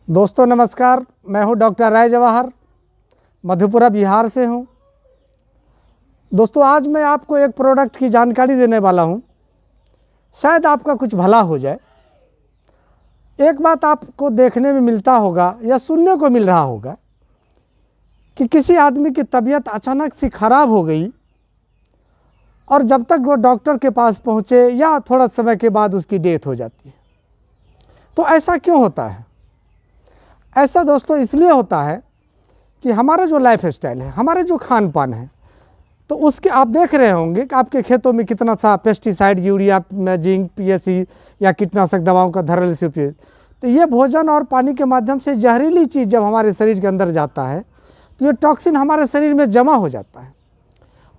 दोस्तों नमस्कार, मैं हूं डॉक्टर राय जवाहर, मधेपुरा बिहार से हूं। दोस्तों आज मैं आपको एक प्रोडक्ट की जानकारी देने वाला हूं, शायद आपका कुछ भला हो जाए। एक बात आपको देखने में मिलता होगा या सुनने को मिल रहा होगा कि किसी आदमी की तबीयत अचानक से ख़राब हो गई और जब तक वो डॉक्टर के पास पहुँचे या थोड़ा समय के बाद उसकी डेथ हो जाती है। तो ऐसा क्यों होता है? ऐसा दोस्तों इसलिए होता है कि हमारा जो लाइफ स्टाइल है, हमारे जो खान पान है, तो उसके आप देख रहे होंगे कि आपके खेतों में कितना सा पेस्टिसाइड, यूरिया, जिंक, पीएसई या कीटनाशक दवाओं का धड़ल्ले से उपयोग। तो ये भोजन और पानी के माध्यम से जहरीली चीज़ जब हमारे शरीर के अंदर जाता है तो ये टॉक्सिन हमारे शरीर में जमा हो जाता है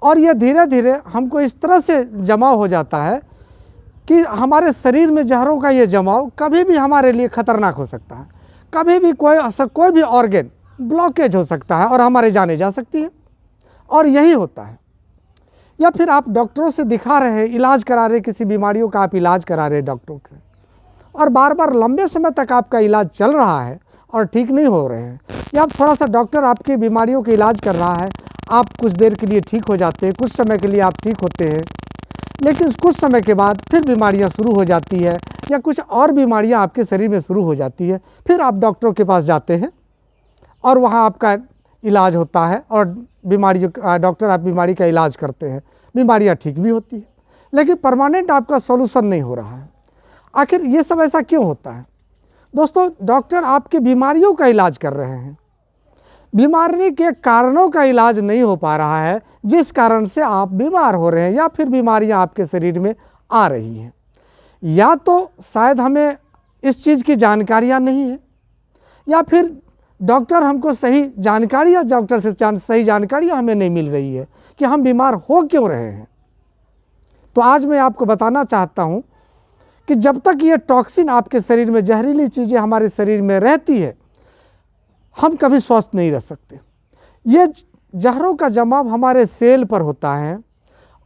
और ये धीरे धीरे हमको इस तरह से जमा हो जाता है कि हमारे शरीर में जहरों का ये जमाव कभी भी हमारे लिए खतरनाक हो सकता है। कभी भी कोई भी ऑर्गन ब्लॉकेज हो सकता है और हमारे जाने जा सकती है, और यही होता है। या फिर आप डॉक्टरों से दिखा रहे हैं, इलाज करा रहे, किसी बीमारियों का आप इलाज करा रहे डॉक्टरों के, और बार बार लंबे समय तक आपका इलाज चल रहा है और ठीक नहीं हो रहे हैं, या थोड़ा सा डॉक्टर आपकी बीमारियों का इलाज कर रहा है, आप कुछ देर के लिए ठीक हो जाते हैं, कुछ समय के लिए आप ठीक होते हैं, लेकिन कुछ समय के बाद फिर बीमारियां शुरू हो जाती है या कुछ और बीमारियां आपके शरीर में शुरू हो जाती है। फिर आप डॉक्टरों के पास जाते हैं और वहां आपका इलाज होता है और डॉक्टर आप बीमारी का इलाज करते हैं, बीमारियां ठीक भी होती है, लेकिन परमानेंट आपका सॉल्यूशन नहीं हो रहा है। आखिर ये सब ऐसा क्यों होता है? दोस्तों डॉक्टर आपकी बीमारियों का इलाज कर रहे हैं, बीमारी के कारणों का इलाज नहीं हो पा रहा है, जिस कारण से आप बीमार हो रहे हैं या फिर बीमारियां आपके शरीर में आ रही हैं। या तो शायद हमें इस चीज़ की जानकारियां नहीं है, या फिर डॉक्टर हमको सही जानकारी या डॉक्टर से सही जानकारियां हमें नहीं मिल रही है कि हम बीमार हो क्यों रहे हैं। तो आज मैं आपको बताना चाहता हूं कि जब तक ये टॉक्सिन आपके शरीर में, जहरीली चीज़ें हमारे शरीर में रहती है, हम कभी स्वस्थ नहीं रह सकते। ये जहरों का जमाव हमारे सेल पर होता है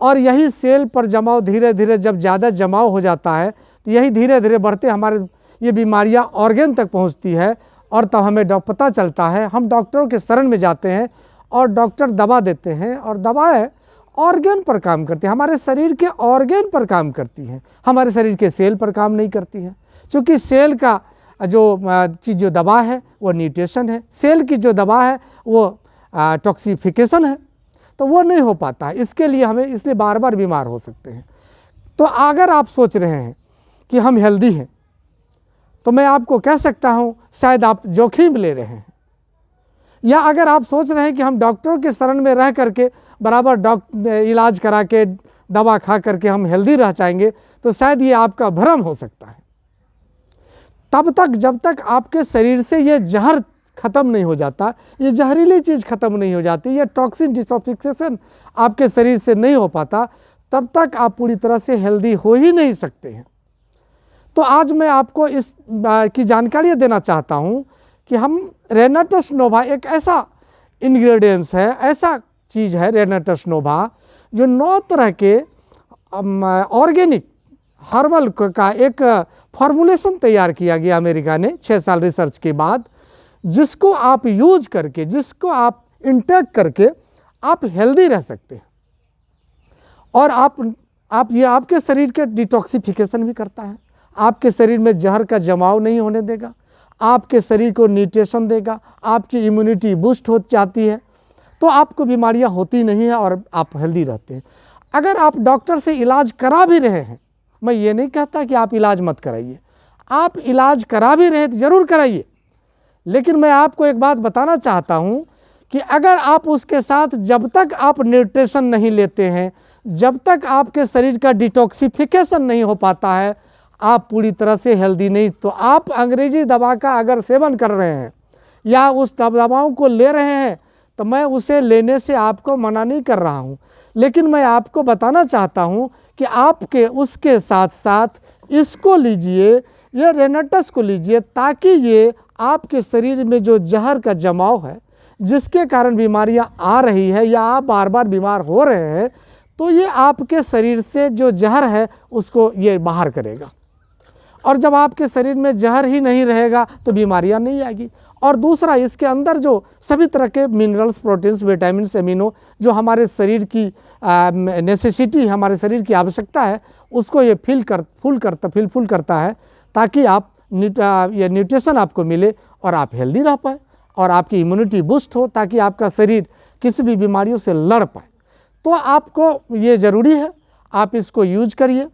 और यही सेल पर जमाव धीरे धीरे जब ज़्यादा जमाव हो जाता है तो यही धीरे धीरे बढ़ते हमारे ये बीमारियां ऑर्गन तक पहुंचती है, और तब हमें पता चलता है, हम डॉक्टरों के शरण में जाते हैं और डॉक्टर दवा देते हैं, और दवाएं ऑर्गन पर काम करती हैं, हमारे शरीर के ऑर्गन पर काम करती हैं, हमारे शरीर के सेल पर काम नहीं करती हैं। क्योंकि सेल का जो दवा है वो न्यूट्रिशन है, सेल की जो दवा है वो टॉक्सिफिकेशन है, तो वो नहीं हो पाता है। इसके लिए हमें इसलिए बार बार बीमार हो सकते हैं। तो अगर आप सोच रहे हैं कि हम हेल्दी हैं, तो मैं आपको कह सकता हूं शायद आप जोखिम ले रहे हैं। या अगर आप सोच रहे हैं कि हम डॉक्टरों के शरण में रह करके बराबर इलाज करा के दवा खा करके हम हेल्दी रह जाएंगे, तो शायद ये आपका भ्रम हो सकता है। तब तक जब तक आपके शरीर से ये जहर ख़त्म नहीं हो जाता, ये जहरीली चीज़ ख़त्म नहीं हो जाती, ये टॉक्सिन डिटॉक्सिफिकेशन आपके शरीर से नहीं हो पाता, तब तक आप पूरी तरह से हेल्दी हो ही नहीं सकते हैं। तो आज मैं आपको इस की जानकारी देना चाहता हूं कि हम रेनाटस नोवा एक ऐसा इंग्रेडिएंट्स है, ऐसा चीज़ है रेनाटस नोवा, जो 9 तरह के ऑर्गेनिक हर्बल का एक फॉर्मुलेशन तैयार किया गया अमेरिका ने 6 साल रिसर्च के बाद, जिसको आप यूज करके, जिसको आप इंटेक करके आप हेल्दी रह सकते हैं। और ये आपके शरीर के डिटॉक्सिफिकेशन भी करता है, आपके शरीर में जहर का जमाव नहीं होने देगा, आपके शरीर को न्यूट्रिशन देगा, आपकी इम्यूनिटी बूस्ट हो जाती है, तो आपको बीमारियां होती नहीं है और आप हेल्दी रहते हैं। अगर आप डॉक्टर से इलाज करा भी रहे हैं, मैं ये नहीं कहता कि आप इलाज मत कराइए, आप इलाज करा भी रहे तो ज़रूर कराइए, लेकिन मैं आपको एक बात बताना चाहता हूँ कि अगर आप उसके साथ जब तक आप न्यूट्रिशन नहीं लेते हैं, जब तक आपके शरीर का डिटॉक्सिफिकेशन नहीं हो पाता है, आप पूरी तरह से हेल्दी नहीं। तो आप अंग्रेजी दवा का अगर सेवन कर रहे हैं या उस दवाओं को ले रहे हैं, तो मैं उसे लेने से आपको मना नहीं कर रहा हूँ, लेकिन मैं आपको बताना चाहता हूँ कि आपके उसके साथ साथ इसको लीजिए, ये रेनाटस को लीजिए, ताकि ये आपके शरीर में जो जहर का जमाव है, जिसके कारण बीमारियां आ रही है या आप बार बार बीमार हो रहे हैं, तो ये आपके शरीर से जो जहर है उसको ये बाहर करेगा। और जब आपके शरीर में जहर ही नहीं रहेगा तो बीमारियां नहीं आएगी। और दूसरा, इसके अंदर जो सभी तरह के मिनरल्स, प्रोटीन्स, विटामिन, एमिनो जो हमारे शरीर की नेसेसिटी, हमारे शरीर की आवश्यकता है, उसको ये फिल करता है, ताकि आप ये न्यूट्रिशन आपको मिले और आप हेल्दी रह पाए और आपकी इम्यूनिटी बूस्ट हो, ताकि आपका शरीर किसी भी बीमारियों से लड़ पाए। तो आपको ये ज़रूरी है, आप इसको यूज करिए,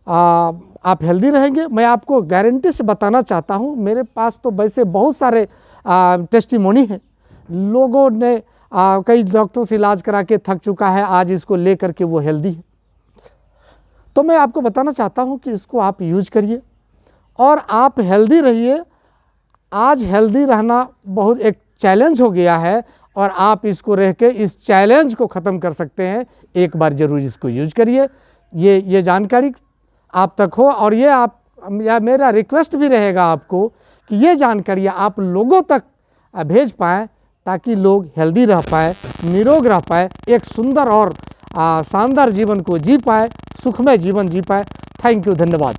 आप हेल्दी रहेंगे। मैं आपको गारंटी से बताना चाहता हूँ, मेरे पास तो वैसे बहुत सारे टेस्टिमोनी हैं, लोगों ने कई डॉक्टरों से इलाज करा के थक चुका है, आज इसको ले करके वो हेल्दी है। तो मैं आपको बताना चाहता हूँ कि इसको आप यूज करिए और आप हेल्दी रहिए। आज हेल्दी रहना बहुत एक चैलेंज हो गया है और आप इसको रह के इस चैलेंज को ख़त्म कर सकते हैं। एक बार ज़रूर इसको यूज करिए। ये जानकारी आप तक हो, और ये आप या मेरा रिक्वेस्ट भी रहेगा आपको कि ये जानकारी आप लोगों तक भेज पाएँ, ताकि लोग हेल्दी रह पाए, निरोग रह पाए, एक सुंदर और शानदार जीवन को जी पाए, सुखमय जीवन जी पाए। थैंक यू, धन्यवाद।